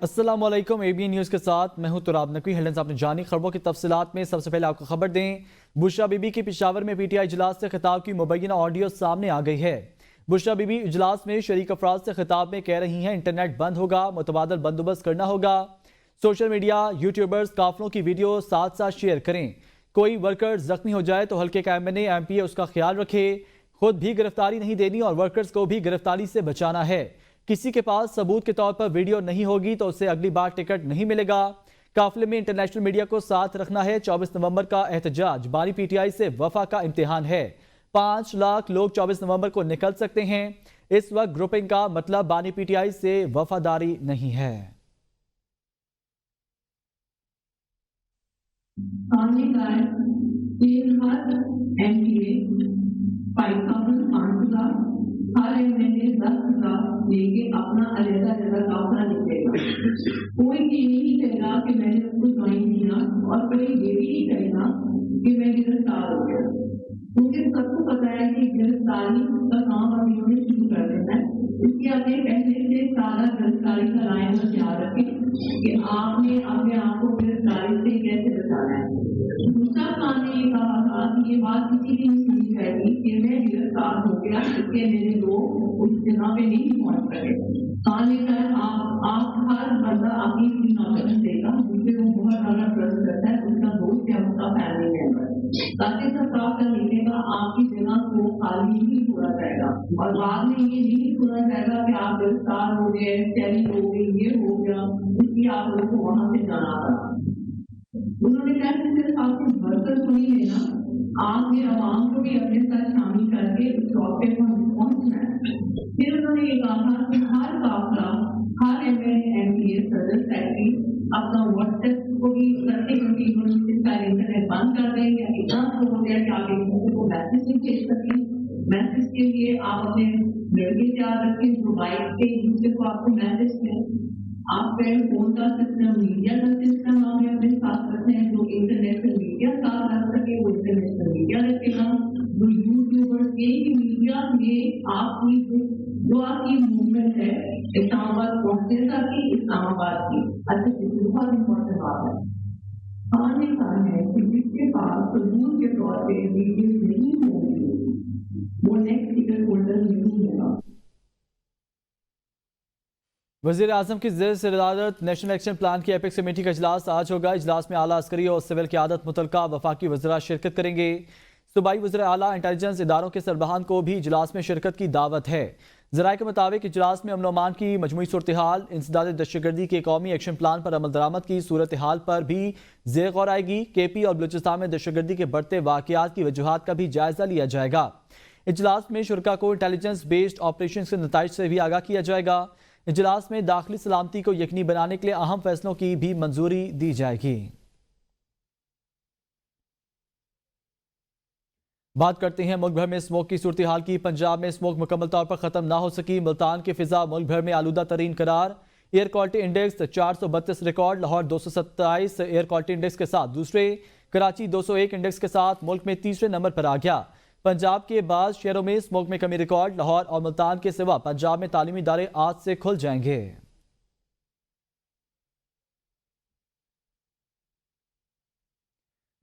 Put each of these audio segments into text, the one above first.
السلام علیکم ABN news کے ساتھ میں ہوں تراب نقوی۔ ہیڈلائنز آپ نے جانی، خبروں کی تفصیلات میں سب سے پہلے آپ کو خبر دیں۔ بشرا بی بی کی پشاور میں PTI اجلاس سے خطاب کی مبینہ آڈیو سامنے آ گئی ہے۔ بشرا بی بی اجلاس میں شریک افراد سے خطاب میں کہہ رہی ہیں انٹرنیٹ بند ہوگا، متبادل بندوبست کرنا ہوگا، سوشل میڈیا یوٹیوبرز قافلوں کی ویڈیو ساتھ ساتھ شیئر کریں، کوئی ورکر زخمی ہو جائے تو حلقے کا MNA MPA اس کا خیال رکھے، خود بھی گرفتاری نہیں دینی اور ورکرز کو بھی گرفتاری سے بچانا ہے، کسی کے پاس ثبوت کے طور پر ویڈیو نہیں ہوگی تو اسے اگلی بار ٹکٹ نہیں ملے گا، قافلے میں انٹرنیشنل میڈیا کو ساتھ رکھنا ہے، 24 نومبر کا احتجاج بانی PTI سے وفا کا امتحان ہے، 5 لاکھ لوگ 24 نومبر کو نکل سکتے ہیں، اس وقت گروپنگ کا مطلب بانی PTI سے وفاداری نہیں ہے۔ ہر MNA 10,000 لے کے اپنا علیحدہ قافلہ نکلے گا۔ کوئی یہ نہیں کہے گا کہ میں نے اس کو جوائن کیا اور کوئی یہ بھی نہیں کہے گا کہ میں گرفتار ہو گیا، کیونکہ سب کو پتا ہے کہ گرفتاری کا کام ابھی انہوں نے شروع کر دینا ہے۔ اس لیے اپنے پہلے سے سارا گرفتاری کا لائن میں خیال رکھیں کہ آپ نے اپنے آپ کو گرفتاری سے کیسے بچانا ہے۔ دوسرا خان نے یہ کہا تھا کہ یہ بات کسی کی نہیں سنی جائے گی کہ میں گرفتار ہو گیا اس کے میرے لوگ اس جگہ پہ نہیں پہنچ سکے۔ خان نے کہا آپ ہر بندہ اپنی نوکری دے گا جس سے وہ بہت زیادہ ٹرسٹ کرتا ہے، اس کا دوست یا اس کا فیملی ممبر، تاکہ سب صاف کر نکلے گا آپ کی جگہ کو خالی نہیں چھوڑا جائے گا اور بعد میں یہ نہیں چھوڑا جائے گا کہ آپ گرفتار ہو گئے، چیری ہو گئی، یہ ہو گیا، اس لیے آپ لوگوں کو وہاں سے جانا پڑا۔ انہوں نے کہا کہ صرف آپ کو برکت کو نہیں لینا، آپ نے عوام کو بھی اپنے ساتھ شامل کر کے اس ٹاپ پہ پہنچنا ہے۔ پھر انہوں نے یہ کہا تھا کہ ہر قافلہ، ہر MNA MPA صدر سیکرٹری اپنا واٹس ایپ کو بھی رکھے، کیونکہ انہوں نے اس کا انٹرنیٹ بند کر دیں یا اتنا ہو گیا کہ آپ ایک دوسرے کو میسج نہیں بھیج سکیں۔ میسج کے لیے آپ اپنے لڑکے تیار رکھیں جو بائک پہ ایک دوسرے کو آپ کو میسج دیں۔ آپ پہ فون کا سسٹم، میڈیا کا سسٹم آپ نے اپنے ساتھ رکھنا ہے، جو انٹرنیٹ سے میڈیا ساتھ رکھ سکے وہ انٹرنیٹ سے میڈیا رکھے گا، جو یوٹیوبر ایک میڈیا میں آپ کی جو آپ کی موومنٹ ہے اسلام آباد پہنچنے تک کی، اسلام آباد کی بہت امپورٹنٹ بات ہے۔ خان نے کہا ہے کہ جس کے پاس ثبوت کے طور پہ ویڈیو نہیں ہوگی وہ نیکسٹ ٹکٹ ہولڈر نہیں ہوگا۔ وزیر اعظم کی زیر صدارت نیشنل ایکشن پلان کی ایپیکس کمیٹی کا اجلاس آج ہوگا۔ اجلاس میں اعلیٰ عسکری اور سول قیادت متعلقہ وفاقی وزراء شرکت کریں گے۔ صوبائی وزراء اعلیٰ انٹیلیجنس اداروں کے سربراہان کو بھی اجلاس میں شرکت کی دعوت ہے۔ ذرائع کے مطابق اجلاس میں امن و امان کی مجموعی صورتحال، انسداد دہشت گردی کے قومی ایکشن پلان پر عمل درآمد کی صورتحال پر بھی زیر غور آئے گی۔ KP اور بلوچستان میں دہشت گردی کے بڑھتے واقعات کی وجوہات کا بھی جائزہ لیا جائے گا۔ اجلاس میں شرکاء کو انٹیلیجنس بیسڈ آپریشنز کے نتائج سے بھی آگاہ کیا جائے گا۔ اجلاس میں داخلی سلامتی کو یقینی بنانے کے لیے اہم فیصلوں کی بھی منظوری دی جائے گی۔ بات کرتے ہیں ملک بھر میں اسموک کی صورتحال کی۔ پنجاب میں اسموک مکمل طور پر ختم نہ ہو سکی۔ ملتان کی فضا ملک بھر میں آلودہ ترین قرار، air quality index 432 record, Lahore 227 air quality index کے ساتھ دوسرے، کراچی 201 انڈیکس کے ساتھ ملک میں تیسرے نمبر پر آ گیا۔ پنجاب کے بعض شہروں میں اسموک میں کمی ریکارڈ، لاہور اور ملتان کے سوا پنجاب میں تعلیمی ادارے آج سے کھل جائیں گے۔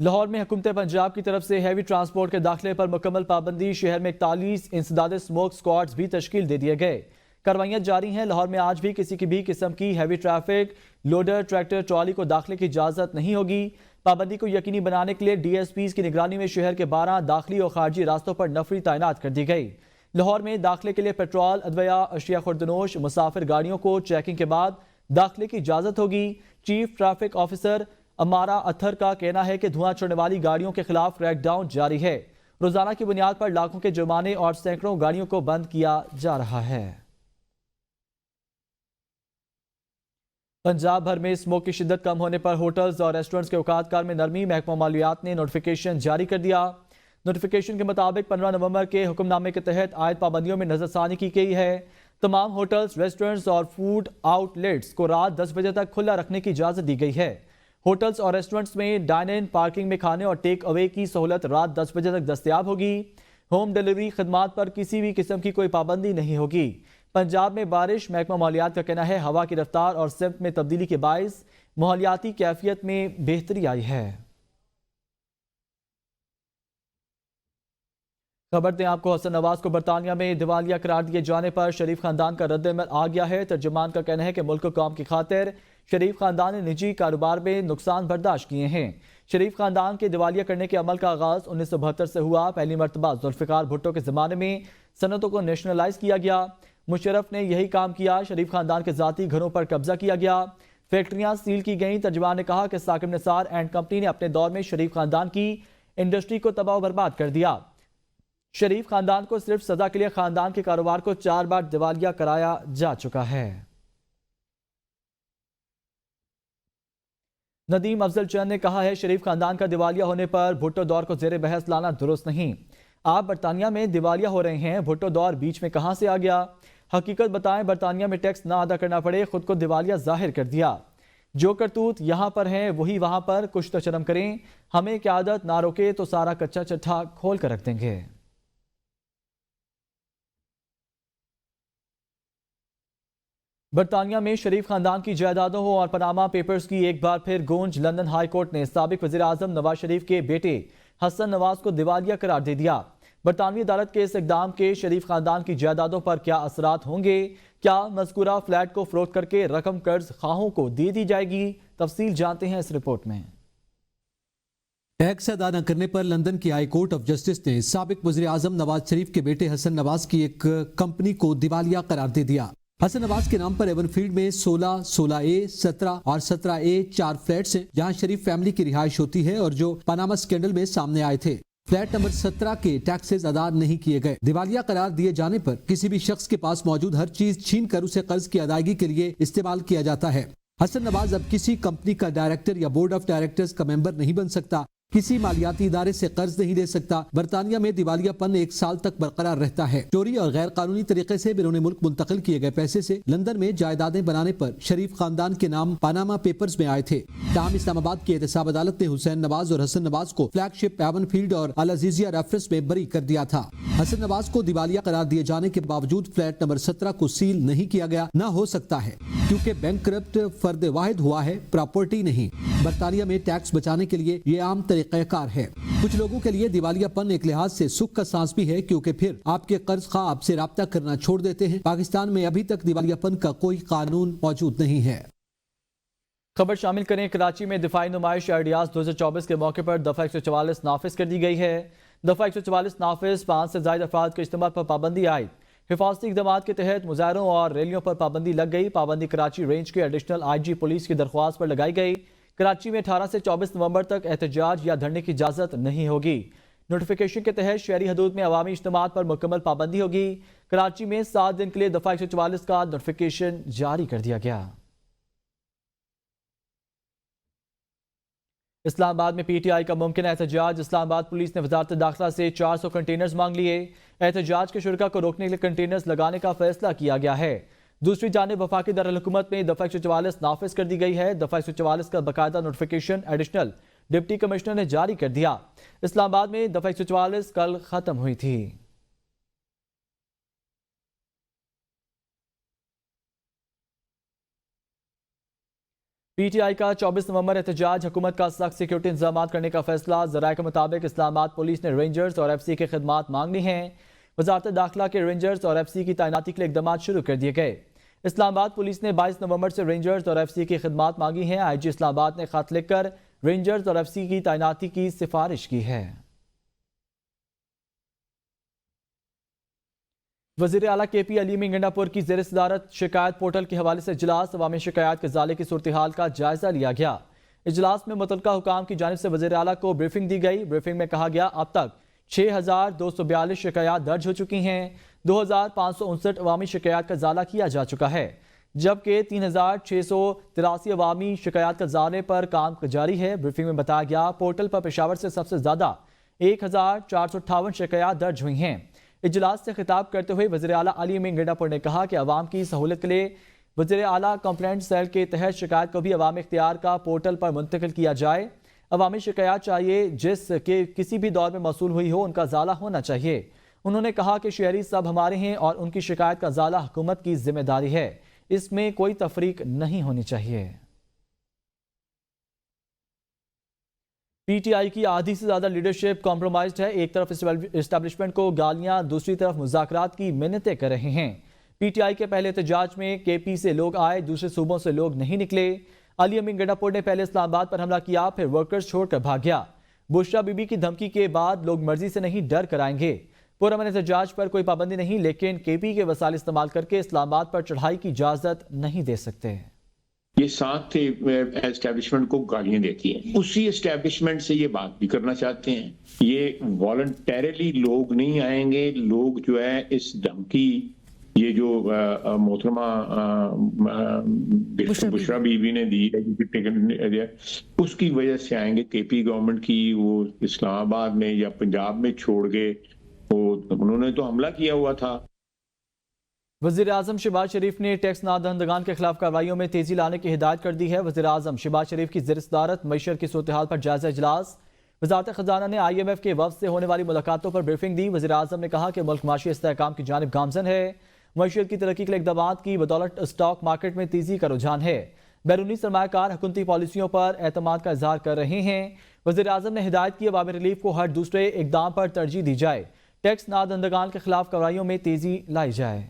لاہور میں حکومت پنجاب کی طرف سے ہیوی ٹرانسپورٹ کے داخلے پر مکمل پابندی، شہر میں 41 انسداد اسموک سکواڈز بھی تشکیل دے دیے گئے۔ کاروائیاں جاری ہیں۔ لاہور میں آج بھی کسی بھی قسم کی ہیوی ٹریفک، لوڈر، ٹریکٹر، ٹرالی کو داخلے کی اجازت نہیں ہوگی۔ پابندی کو یقینی بنانے کے لیے DSPs کی نگرانی میں شہر کے 12 داخلی اور خارجی راستوں پر نفری تعینات کر دی گئی۔ لاہور میں داخلے کے لیے پیٹرول، ادویہ، اشیاء خوردنوش، مسافر گاڑیوں کو چیکنگ کے بعد داخلے کی اجازت ہوگی۔ چیف ٹریفک آفیسر امارہ اتھر کا کہنا ہے کہ دھواں چھوڑنے والی گاڑیوں کے خلاف کریک ڈاؤن جاری ہے۔ روزانہ کی بنیاد پر لاکھوں کے جرمانے اور سینکڑوں گاڑیوں کو بند کیا جا رہا ہے۔ پنجاب بھر میں اسموک کی شدت کم ہونے پر ہوٹلز اور ریسٹورنٹس کے اوقات کار میں نرمی، محکمہ مالیات نے نوٹیفیکیشن جاری کر دیا۔ نوٹیفیکیشن کے مطابق 15 نومبر کے حکم نامے کے تحت عائد پابندیوں میں نظر ثانی کی گئی ہے۔ تمام ہوٹلز، ریسٹورنٹس اور فوڈ آؤٹ لیٹس کو رات 10 بجے تک کھلا رکھنے کی اجازت دی گئی ہے۔ ہوٹلز اور ریسٹورنٹس میں ڈائن ان، پارکنگ میں کھانے اور ٹیک اوے کی سہولت رات 10 بجے تک دستیاب ہوگی۔ ہوم ڈیلیوری خدمات پر کسی بھی قسم کی کوئی پابندی نہیں ہوگی۔ پنجاب میں بارش، محکمہ مالیات کا کہنا ہے ہوا کی رفتار اور سمت میں تبدیلی کے باعث مالیاتی کیفیت میں بہتری آئی ہے۔ خبر دیں آپ کو، حسن نواز کو برطانیہ میں دیوالیہ قرار دیے جانے پر شریف خاندان کا رد عمل آ گیا ہے۔ ترجمان کا کہنا ہے کہ ملک و قوم کی خاطر شریف خاندان نے نجی کاروبار میں نقصان برداشت کیے ہیں۔ شریف خاندان کے دیوالیہ کرنے کے عمل کا آغاز 1972 سے ہوا۔ پہلی مرتبہ ذوالفقار بھٹو کے زمانے میں صنعتوں کو نیشنلائز کیا گیا۔ مشرف نے یہی کام کیا۔ شریف خاندان کے ذاتی گھروں پر قبضہ کیا گیا، فیکٹریاں سیل کی گئیں۔ ترجمان نے کہا کہ ثاقب نثار اینڈ کمپنی نے اپنے دور میں شریف خاندان کی انڈسٹری کو تباہ و برباد کر دیا۔ شریف خاندان کو صرف سزا کے لیے خاندان کے کاروبار کو 4 بار دیوالیہ کرایا جا چکا ہے۔ ندیم افضل چند نے کہا ہے شریف خاندان کا دیوالیہ ہونے پر بھٹو دور کو زیر بحث لانا درست نہیں۔ آپ برطانیہ میں دیوالیہ ہو رہے ہیں، بھٹو دور بیچ میں کہاں سے آ گیا؟ حقیقت بتائیں، برطانیہ میں ٹیکس نہ ادا کرنا پڑے، خود کو دیوالیہ ظاہر کر دیا۔ جو کرتوت یہاں پر ہیں وہی وہاں پر، کچھ تو شرم کریں۔ ہمیں قیادت نہ روکے تو سارا کچا چٹھا کھول کر رکھ دیں گے۔ برطانیہ میں شریف خاندان کی جائیدادوں اور پاناما پیپرز کی ایک بار پھر گونج۔ لندن ہائی کورٹ نے سابق وزیر اعظم نواز شریف کے بیٹے حسن نواز کو دیوالیہ قرار دے دیا۔ برطانوی عدالت کے اس اقدام کے شریف خاندان کی جائیدادوں پر کیا اثرات ہوں گے؟ کیا مذکورہ فلیٹ کو فروخت کر کے رقم قرض خواہوں کو دے دی جائے گی؟ تفصیل جانتے ہیں اس رپورٹ میں۔ ٹیکس ادا نہ کرنے پر لندن کی ہائی کورٹ آف جسٹس نے سابق وزیر اعظم نواز شریف کے بیٹے حسن نواز کی ایک کمپنی کو دیوالیہ قرار دے دیا۔ حسن نواز کے نام پر ایون فیلڈ میں 16، 16A، 17 اور 17A 4 فلیٹس ہیں جہاں شریف فیملی کی رہائش ہوتی ہے اور جو پاناما سکینڈل میں سامنے آئے تھے۔ فلیٹ نمبر 17 کے ٹیکسز ادا نہیں کیے گئے۔ دیوالیہ قرار دیے جانے پر کسی بھی شخص کے پاس موجود ہر چیز چھین کر اسے قرض کی ادائیگی کے لیے استعمال کیا جاتا ہے۔ حسن نواز اب کسی کمپنی کا ڈائریکٹر یا بورڈ آف ڈائریکٹرز کا ممبر نہیں بن سکتا، کسی مالیاتی ادارے سے قرض نہیں لے سکتا۔ برطانیہ میں دیوالیہ پن 1 سال تک برقرار رہتا ہے۔ چوری اور غیر قانونی طریقے سے بیرون ملک منتقل کیے گئے پیسے سے لندن میں جائیدادیں بنانے پر شریف خاندان کے نام پاناما پیپرز میں آئے تھے۔ تاہم اسلام آباد کی احتساب عدالت نے حسین نواز اور حسن نواز کو فلیگ شپ ایون فیلڈ اور العزیزیہ ریفرنس میں بری کر دیا تھا۔ حسن نواز کو دیوالیہ قرار دیے جانے کے باوجود فلیٹ نمبر 17 کو سیل نہیں کیا گیا، نہ ہو سکتا ہے کیونکہ بینک کرپٹ فرد واحد ہوا ہے، پراپرٹی نہیں۔ برطانیہ میں ٹیکس بچانے کے لیے یہ عام طریقہ کار ہے۔ کچھ لوگوں کے لیے دیوالیہ پن ایک لحاظ سے سکھ کا سانس بھی ہے کیونکہ پھر آپ کے قرض خواہ آپ سے رابطہ کرنا چھوڑ دیتے ہیں۔ پاکستان میں ابھی تک دیوالیہ پن کا کوئی قانون موجود نہیں ہے۔ خبر شامل کریں، کراچی میں دفاعی نمائش آئیڈیاز 2024 کے موقع پر دفعہ 144 نافذ کر دی گئی ہے۔ دفعہ 144 نافذ، 5 سے زائد افراد کے اجتماع پر پابندی عائد۔ حفاظتی اقدامات کے تحت مظاہروں اور ریلیوں پر پابندی لگ گئی۔ پابندی کراچی رینج کے ایڈیشنل IG پولیس کی درخواست پر لگائی گئی۔ کراچی میں 18 سے 24 نومبر تک احتجاج یا دھرنے کی اجازت نہیں ہوگی۔ نوٹیفیکیشن کے تحت شہری حدود میں عوامی اجتماعات پر مکمل پابندی ہوگی۔ کراچی میں 7 دن کے لیے دفعہ 144 کا نوٹیفیکیشن جاری کر دیا گیا۔ اسلام آباد میں PTI کا ممکنہ احتجاج۔ اسلام آباد پولیس نے وزارت داخلہ سے 400 کنٹینرز مانگ لیے۔ احتجاج کے شرکاء کو روکنے کے لیے کنٹینرز لگانے کا فیصلہ کیا گیا ہے۔ دوسری جانب وفاقی دارالحکومت میں دفعہ 144 نافذ کر دی گئی ہے۔ دفعہ 144 کا باقاعدہ نوٹیفیکیشن ایڈیشنل ڈپٹی کمشنر نے جاری کر دیا۔ اسلام آباد میں دفعہ 144 کل ختم ہوئی تھی۔ PTI کا 24 نومبر احتجاج، حکومت کا سخت سیکیورٹی انتظامات کرنے کا فیصلہ۔ ذرائع کے مطابق اسلام آباد پولیس نے رینجرز اور FC کی خدمات مانگ لی ہیں۔ وزارت داخلہ کے رینجرز اور FC کی تعیناتی کے لیے اقدامات شروع کر دیے گئے۔ اسلام آباد پولیس نے 22 نومبر سے رینجرز اور FC کی خدمات مانگی ہیں۔ IG اسلام آباد نے خط لکھ کر رینجرز اور FC کی تعیناتی کی سفارش کی ہے۔ وزیر اعلیٰ KP علیمی گنڈا پور کی زیر صدارت شکایت پورٹل کے حوالے سے اجلاس، عوامی شکایات کے ازالے کی صورتحال کا جائزہ لیا گیا۔ اجلاس میں متعلقہ حکام کی جانب سے وزیر اعلیٰ کو بریفنگ دی گئی۔ بریفنگ میں کہا گیا اب تک 6242 شکایات درج ہو چکی ہیں، 2559 عوامی شکایات کا ازالہ کیا جا چکا ہے، جبکہ 3683 عوامی شکایات کا ازالے پر کام جاری ہے۔ بریفنگ میں بتایا گیا پورٹل پر پشاور سے سب سے زیادہ 1458 شکایات درج ہوئی ہیں۔ اجلاس سے خطاب کرتے ہوئے وزیر اعلیٰ علی امین گنڈا پور نے کہا کہ عوام کی سہولت کے لیے وزیر اعلیٰ کمپلینٹ سیل کے تحت شکایت کو بھی عوامی اختیار کا پورٹل پر منتقل کیا جائے۔ عوامی شکایات چاہیے جس کے کسی بھی دور میں موصول ہوئی ہو ان کا ازالہ ہونا چاہیے۔ انہوں نے کہا کہ شہری سب ہمارے ہیں اور ان کی شکایت کا ازالہ حکومت کی ذمہ داری ہے، اس میں کوئی تفریق نہیں ہونی چاہیے۔ پی ٹی آئی کی آدھی سے زیادہ لیڈرشپ کمپرومائزڈ ہے، ایک طرف اسٹیبلشمنٹ کو گالیاں، دوسری طرف مذاکرات کی منتیں کر رہے ہیں۔ پی ٹی آئی کے پہلے احتجاج میں کے پی سے لوگ آئے، دوسرے صوبوں سے لوگ نہیں نکلے۔ علی امین گنڈاپور نے پہلے اسلام آباد پر حملہ کیا، پھر ورکرز چھوڑ کر بھاگ گیا۔ بشرا بی بی کی دھمکی کے بعد لوگ مرضی سے نہیں ڈر کر آئیں گے۔ پرامن احتجاج پر کوئی پابندی نہیں، لیکن کے پی کے وسائل استعمال کر کے اسلام آباد پر چڑھائی کی اجازت نہیں دے سکتے۔ یہ ساتھ اسٹیبلشمنٹ کو گالیاں دیتی ہیں، اسی اسٹیبلشمنٹ سے یہ بات بھی کرنا چاہتے ہیں۔ یہ والنٹیرلی لوگ نہیں آئیں گے، لوگ جو ہے اس دھمکی، یہ جو محترمہ بشرا بی بی نے دی ہے، اس کی وجہ سے آئیں گے۔ کے پی گورنمنٹ کی وہ اسلام آباد میں یا پنجاب میں چھوڑ کے انہوں نے تو حملہ کیا ہوا تھا۔ وزیر اعظم شہباز شریف نے ٹیکس نادہندگان کے خلاف کارروائیوں میں تیزی لانے کی ہدایت کر دی ہے۔ وزیر اعظم شہباز شریف کی زیر صدارت معیشت کی صورتحال پر جائزہ اجلاس۔ وزارت خزانہ نے آئی ایم ایف کے وفد سے ہونے والی ملاقاتوں پر بریفنگ دی۔ وزیر اعظم نے کہا کہ ملک معاشی استحکام کی جانب گامزن ہے۔ معیشت کی ترقی کے لیے اقدامات کی بدولت اسٹاک مارکیٹ میں تیزی کا رجحان ہے۔ بیرونی سرمایہ کار حکومتی پالیسیوں پر اعتماد کا اظہار کر رہے ہیں۔ وزیر اعظم نے ہدایت کی عوامی ریلیف کو ہر دوسرے اقدام پر ترجیح دی جائے، ٹیکس نادہندگان کے خلاف کارروائیوں میں تیزی لائی جائے۔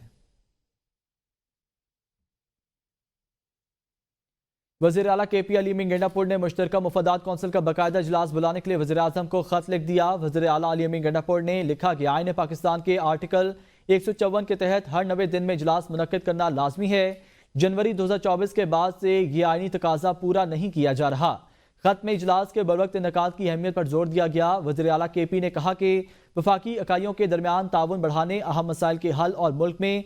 وزیر اعلیٰ کے پی علی امین گنڈاپور نے مشترکہ مفادات کونسل کا باقاعدہ اجلاس بلانے کے لیے وزیر اعظم کو خط لکھ دیا۔ وزیر اعلیٰ علی امین گنڈاپور نے لکھا کہ آئین پاکستان کے آرٹیکل 154 کے تحت ہر 90 دن میں اجلاس منعقد کرنا لازمی ہے۔ جنوری 2024 کے بعد سے یہ آئینی تقاضا پورا نہیں کیا جا رہا۔ خط میں اجلاس کے بروقت انعقاد کی اہمیت پر زور دیا گیا۔ وزیر اعلیٰ کے پی نے کہا کہ وفاقی اکائیوں کے درمیان تعاون بڑھانے، اہم مسائل کے حل اور ملک میں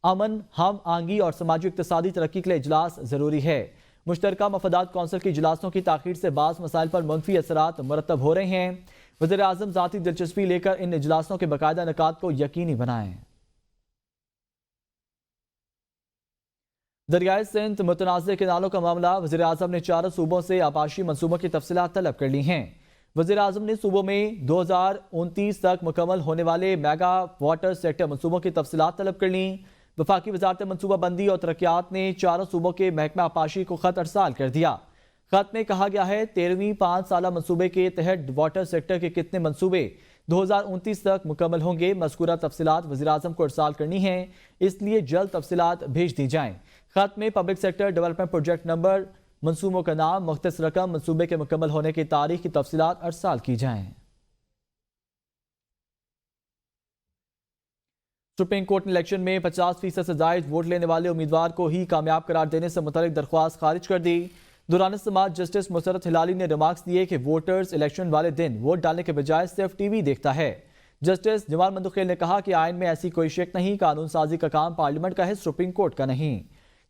امن، ہم آہنگی اور سماجی اقتصادی ترقی کے لیے اجلاس ضروری ہے۔ مشترکہ مفادات کونسل کی اجلاسوں کی تاخیر سے بعض مسائل پر منفی اثرات مرتب ہو رہے ہیں۔ وزیر اعظم ذاتی دلچسپی لے کر ان اجلاسوں کے باقاعدہ انعقاد کو یقینی بنائیں۔ دریائے سندھ متنازع کنالوں کا معاملہ، وزیر اعظم نے 4 صوبوں سے آبپاشی منصوبوں کی تفصیلات طلب کر لی ہیں۔ وزیر اعظم نے صوبوں میں 2029 تک مکمل ہونے والے میگا واٹر سیکٹر منصوبوں کی تفصیلات طلب کر لیں۔ وفاقی وزارت منصوبہ بندی اور ترقیات نے 4 صوبوں کے محکمہ آبپاشی کو خط ارسال کر دیا۔ خط میں کہا گیا ہے 13ویں 5 سالہ منصوبے کے تحت واٹر سیکٹر کے کتنے منصوبے 2029 تک مکمل ہوں گے، مذکورہ تفصیلات وزیر اعظم کو ارسال کرنی ہیں، اس لیے جلد تفصیلات بھیج دی جائیں۔ خط میں public sector development project number, منصوبوں کا نام، مختص رقم، منصوبے کے مکمل ہونے کی تاریخ کی تفصیلات ارسال کی جائیں۔ سپریم کورٹ نے الیکشن میں 50% سے زائد ووٹ لینے والے امیدوار کو ہی کامیاب قرار دینے سے متعلق درخواست خارج کر دی۔ دوران سماعت جسٹس مسرت ہلالی نے ریمارکس دیے کہ ووٹرز الیکشن والے دن ووٹ ڈالنے کے بجائے صرف ٹی وی دیکھتا ہے۔ جسٹس جمال مندوخیل نے کہا کہ آئین میں ایسی کوئی شک نہیں، قانون سازی کا کام پارلیمنٹ کا ہے، سپریم کورٹ کا نہیں۔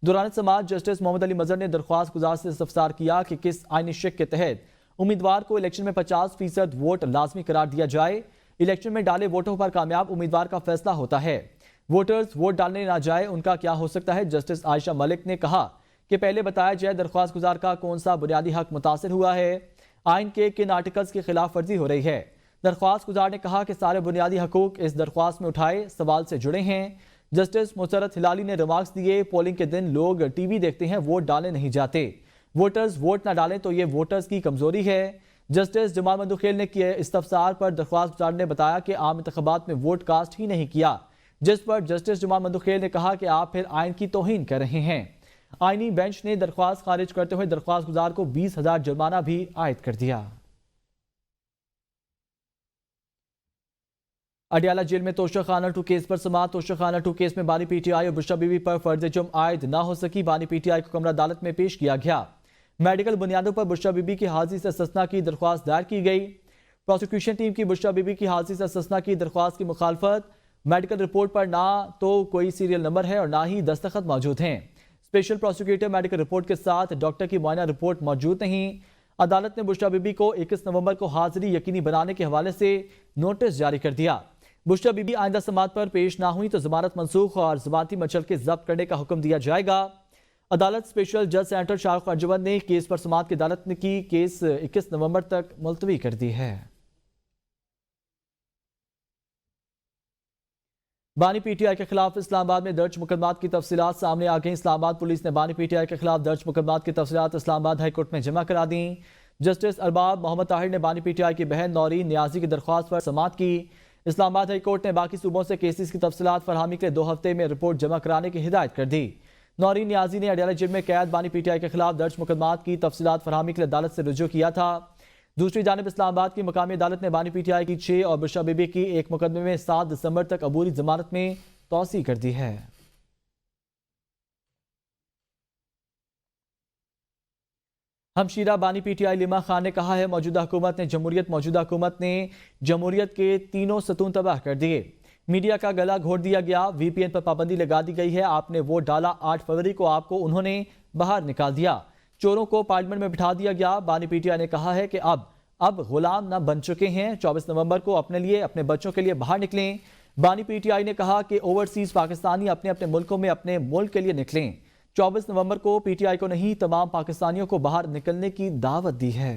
دوران سماعت جسٹس محمد علی مظہر نے درخواست گزار سے استفسار کیا کہ کس آئینی شک کے تحت امیدوار کو الیکشن میں 50% ووٹ لازمی قرار دیا جائے۔ الیکشن میں ڈالے ووٹوں پر کامیاب امیدوار کا فیصلہ ہوتا ہے، ووٹرز ووٹ ڈالنے نہ جائے ان کا کیا ہو سکتا ہے۔ جسٹس عائشہ ملک نے کہا کہ پہلے بتایا جائے درخواست گزار کا کون سا بنیادی حق متاثر ہوا ہے، آئین کے کن آرٹیکلز کی خلاف ورزی ہو رہی ہے۔ درخواست گزار نے کہا کہ سارے بنیادی حقوق اس درخواست میں اٹھائے سوال سے جڑے ہیں۔ جسٹس مسرت ہلالی نے ریمارکس دیے پولنگ کے دن لوگ ٹی وی دیکھتے ہیں، ووٹ ڈالنے نہیں جاتے، ووٹرز ووٹ نہ ڈالیں تو یہ ووٹرز کی کمزوری ہے۔ جسٹس جمال مندوخیل نے کیے استفسار پر درخواست گزار نے بتایا کہ عام انتخابات میں ووٹ کاسٹ ہی نہیں کیا، جس پر جسٹس جمال مندوخیل نے کہا کہ آپ پھر آئین کی توہین کر رہے ہیں۔ آئینی بینچ نے درخواست خارج کرتے ہوئے درخواست گزار کو 20,000 جرمانہ بھی عائد کر دیا۔ اڈیالہ جیل میں توشہ خانہ 2 کیس پر سماعت۔ توشہ خانہ 2 کیس میں بانی پی ٹی آئی اور بشرا بی بی پر فرض جرم عائد نہ ہو سکی، بانی پی ٹی آئی کو کمرہ عدالت میں پیش کیا گیا۔ میڈیکل بنیادوں پر بشرا بی بی کی حاضری سے استثناء کی درخواست دائر کی گئی۔ پروسیکیوشن ٹیم کی بشرا بی بی کی حاضری سے استثناء کی درخواست کی مخالفت۔ میڈیکل رپورٹ پر نہ تو کوئی سیریل نمبر ہے اور نہ ہی دستخط موجود ہیں۔ اسپیشل پروسیکیوٹر میڈیکل رپورٹ کے ساتھ ڈاکٹر کی معائنہ رپورٹ موجود نہیں۔ عدالت نے بشرا بی بی کو 21 نومبر کو حاضری یقینی بنانے کے حوالے سے نوٹس جاری کر دیا۔ بشرا بی بی آئندہ سماعت پر پیش نہ ہوئی تو ضمانت منسوخ اور ضمانتی منچل کے ضبط کرنے کا حکم دیا جائے گا۔ عدالت اسپیشل جج سینٹر شاہ رخ ارجمند نے کیس پر سماعت کی عدالت نے کی کیس 21 نومبر تک ملتوی کر دی ہے۔ بانی پی ٹی آئی کے خلاف اسلام آباد میں درج مقدمات کی تفصیلات سامنے آ گئیں۔ اسلام آباد پولیس نے بانی پی ٹی آئی کے خلاف درج مقدمات کی تفصیلات اسلام آباد ہائی کورٹ میں جمع کرا دیں۔ جسٹس ارباب محمد طاہر نے بانی پی ٹی آئی کی بہن نورین نیازی کی درخواست پر سماعت کی۔ اسلام آباد ہائی کورٹ نے باقی صوبوں سے کیسز کی تفصیلات فراہمی کے لیے 2 ہفتے میں رپورٹ جمع کرانے کی ہدایت کر دی۔ نورین نیازی نے اڈیالہ جیل میں قید بانی پی ٹی آئی کے خلاف درج مقدمات کی تفصیلات فراہمی کے لیے عدالت سے رجوع کیا تھا۔ دوسری جانب اسلام آباد کی مقامی عدالت نے بانی پی ٹی آئی کی 6 اور بشرا بی بی کی ایک مقدمے میں 7 دسمبر تک عبوری ضمانت میں توسیع کر دی ہے۔ ہمشیرہ بانی P T I Lima Khan نے کہا ہے موجودہ حکومت نے جمہوریت کے تینوں ستون تباہ کر دیے۔ میڈیا کا گلا گھونٹ دیا گیا، وی پی این پر پابندی لگا دی گئی ہے۔ آپ نے ووٹ ڈالا، 8 فروری کو آپ کو انہوں نے باہر نکال دیا، چوروں کو پارلیمنٹ میں بٹھا دیا گیا۔ بانی پی ٹی آئی نے کہا ہے کہ اب غلام نہ بن چکے ہیں۔ 24 نومبر کو اپنے لیے، اپنے بچوں کے لیے باہر نکلیں۔ بانی پی ٹی آئی نے کہا کہ اوورسیز پاکستانی اپنے اپنے ملکوں میں اپنے ملک کے لیے نکلیں۔ 24 نومبر کو پی ٹی آئی کو نہیں، تمام پاکستانیوں کو باہر نکلنے کی دعوت دی ہے۔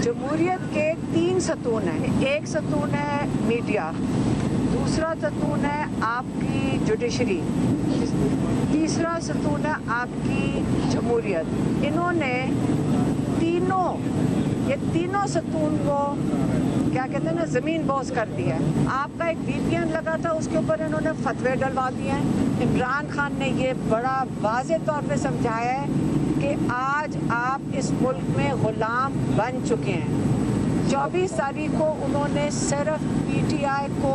جمہوریت کے 3 ستون ہیں، ایک ستون ہے میڈیا، دوسرا ستون ہے آپ کی جوڈیشری، تیسرا ستون ہے آپ کی جمہوریت۔ انہوں نے تینوں ستون کو کیا کہتے ہیں نا زمین بوس کر دیا ہے۔ آپ کا ایک وی پی این لگا تھا، اس کے اوپر انہوں نے فتوے ڈلوا دیے ہیں۔ عمران خان نے یہ بڑا واضح طور پہ سمجھایا ہے کہ آج آپ اس ملک میں غلام بن چکے ہیں۔ 24 تاریخ کو انہوں نے صرف پی ٹی آئی کو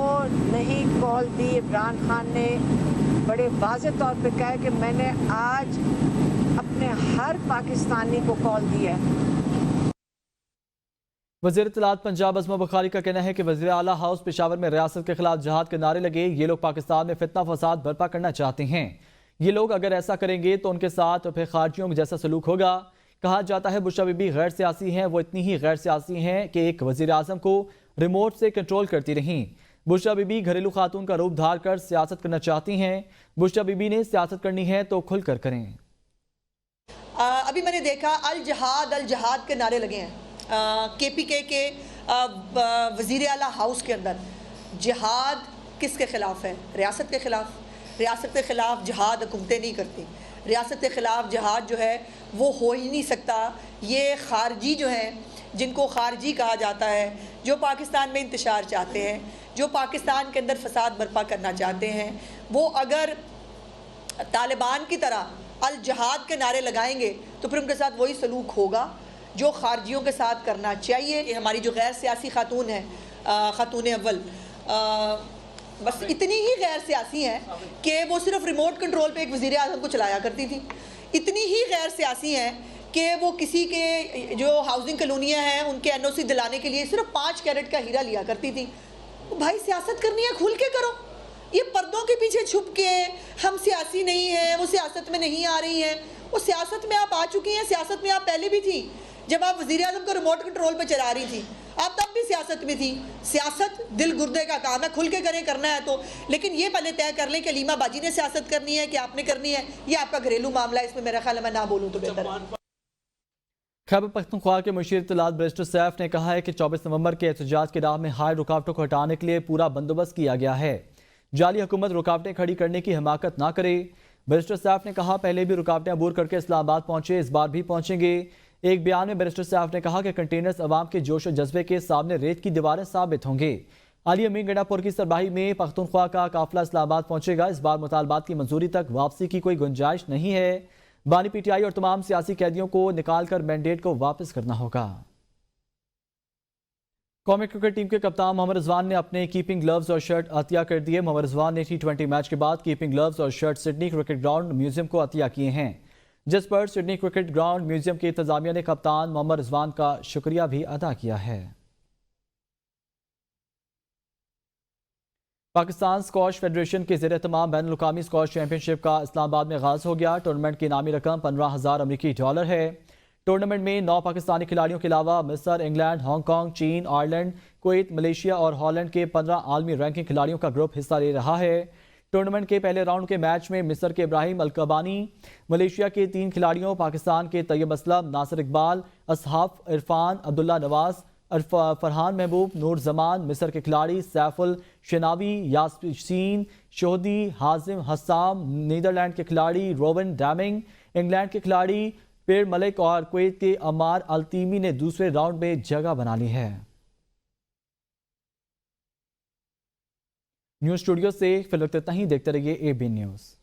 نہیں کال دی، عمران خان نے بڑے واضح طور پہ کہا کہ میں نے آج اپنے ہر پاکستانی کو کال دی ہے۔ وزیر اطلاعات پنجاب عظمہ بخاری کا کہنا ہے کہ وزیر اعلیٰ ہاؤس پشاور میں ریاست کے خلاف جہاد کے نعرے لگے۔ یہ لوگ پاکستان میں فتنہ فساد برپا کرنا چاہتے ہیں۔ یہ لوگ اگر ایسا کریں گے تو ان کے ساتھ پھر خارجیوں جیسا سلوک ہوگا۔ کہا جاتا ہے بشرا بی بی غیر سیاسی ہیں، وہ اتنی ہی غیر سیاسی ہیں کہ ایک وزیر اعظم کو ریموٹ سے کنٹرول کرتی رہیں۔ بشرا بی بی گھریلو خاتون کا روپ دھار کر سیاست کرنا چاہتی ہیں۔ بشرا بی بی نے سیاست کرنی ہے تو کھل کر کریں۔ ابھی میں نے دیکھا الجہاد کے نعرے لگے ہیں کے پی کے وزیر اعلیٰ ہاؤس کے اندر۔ جہاد کس کے خلاف ہے؟ ریاست کے خلاف۔ ریاست کے خلاف جہاد حکومتیں نہیں کرتی۔ ریاست کے خلاف جہاد جو ہے وہ ہو ہی نہیں سکتا۔ یہ خارجی جو ہیں، جن کو خارجی کہا جاتا ہے، جو پاکستان میں انتشار چاہتے ہیں، جو پاکستان کے اندر فساد برپا کرنا چاہتے ہیں، وہ اگر طالبان کی طرح الجہاد کے نعرے لگائیں گے تو پھر ان کے ساتھ وہی سلوک ہوگا جو خارجیوں کے ساتھ کرنا چاہیے۔ یہ ہماری جو غیر سیاسی خاتون ہیں، خاتون اول، بس اتنی ہی غیر سیاسی ہیں کہ وہ صرف ریموٹ کنٹرول پہ ایک وزیر اعظم کو چلایا کرتی تھی۔ اتنی ہی غیر سیاسی ہیں کہ وہ کسی کے جو ہاؤسنگ کالونیاں ہیں ان کے این او سی دلانے کے لیے صرف 5 کیرٹ کا ہیرا لیا کرتی تھی۔ بھائی سیاست کرنی ہے کھل کے کرو، یہ پردوں کے پیچھے چھپ کے ہم سیاسی نہیں ہیں، وہ سیاست میں نہیں آ رہی ہیں۔ وہ سیاست میں آپ آ چکی ہیں، سیاست میں آپ پہلے بھی تھی جب آپ وزیر اعظم کو ریموٹ کنٹرول پہ چلا رہی تھی، آپ تب بھی سیاست میں تھی۔ سیاست دل گردے کا کام ہے، کھل کے کریں، کرنا ہے تو، لیکن یہ پہلے طے کر لیں کہ علیمہ باجی نے سیاست کرنی ہے کہ آپ نے کرنی ہے، یہ آپ کا گھریلو معاملہ ہے، اس میں میرا خیال ہے میں نہ بولوں تو بہتر ہے۔ خیبر پختونخوا کے مشیر اطلاعات بیرسٹر سیف نے کہا ہے کہ 24 نومبر کے احتجاج کی راہ میں حائل رکاوٹوں کو ہٹانے کے لیے پورا بندوبست کیا گیا ہے۔ جعلی حکومت رکاوٹیں کھڑی کرنے کی حماقت نہ کرے۔ بیرسٹر سیف نے کہا پہلے بھی رکاوٹیں عبور کر کے اسلام آباد پہنچے، اس بار بھی پہنچیں گے۔ ایک بیان میں بیرسٹر سیف نے کہا کہ کنٹینرز عوام کے جوش و جذبے کے سامنے ریت کی دیواریں ثابت ہوں گے۔ علی امین گنڈا پور کی سربراہی میں پختونخوا کا قافلہ اسلام آباد پہنچے گا۔ اس بار مطالبات کی منظوری تک واپسی کی کوئی گنجائش نہیں ہے۔ بانی پی ٹی آئی اور تمام سیاسی قیدیوں کو نکال کر مینڈیٹ کو واپس کرنا ہوگا۔ قومی کرکٹ ٹیم کے کپتان محمد رضوان نے اپنے کیپنگ گلوز اور شرٹ عطیہ کر دیے۔ محمد رضوان نے T20 میچ کے بعد کیپنگ گلوز اور shirt Sydney cricket ground museum کو عطیہ کیے ہیں، جس پر سڈنی کرکٹ گراؤنڈ میوزیم کی انتظامیہ نے کپتان محمد رضوان کا شکریہ بھی ادا کیا ہے۔ پاکستان اسکواش فیڈریشن کے زیر اہتمام بین الاقوامی اسکواش چیمپئن شپ کا اسلام آباد میں آغاز ہو گیا۔ ٹورنامنٹ کی انعامی رقم 15,000 امریکی ڈالر ہے۔ ٹورنامنٹ میں 9 پاکستانی کھلاڑیوں کے علاوہ مصر، انگلینڈ، ہانگ کانگ، چین، آئرلینڈ، کویت، ملیشیا اور ہالینڈ کے 15 عالمی رینکنگ کھلاڑیوں کا گروپ حصہ لے رہا ہے۔ ٹورنامنٹ کے پہلے راؤنڈ کے میچ میں مصر کے ابراہیم القبانی، ملیشیا کے 3 کھلاڑیوں، پاکستان کے طیب اسلم، ناصر اقبال، اصحاب عرفان، عبداللہ نواز، فرحان محبوب، نور زمان، مصر کے کھلاڑی سیف الشناوی، یاسین شہدی، حازم حسام، نیدرلینڈ کے کھلاڑی روبن ڈیمنگ، انگلینڈ کے کھلاڑی پیر ملک اور کویت کے عمار التیمی نے دوسرے راؤنڈ میں جگہ بنا لی ہے۔ نیوز اسٹوڈیو سے فی الوقت اتنا ہی، دیکھتے رہیے AB نیوز۔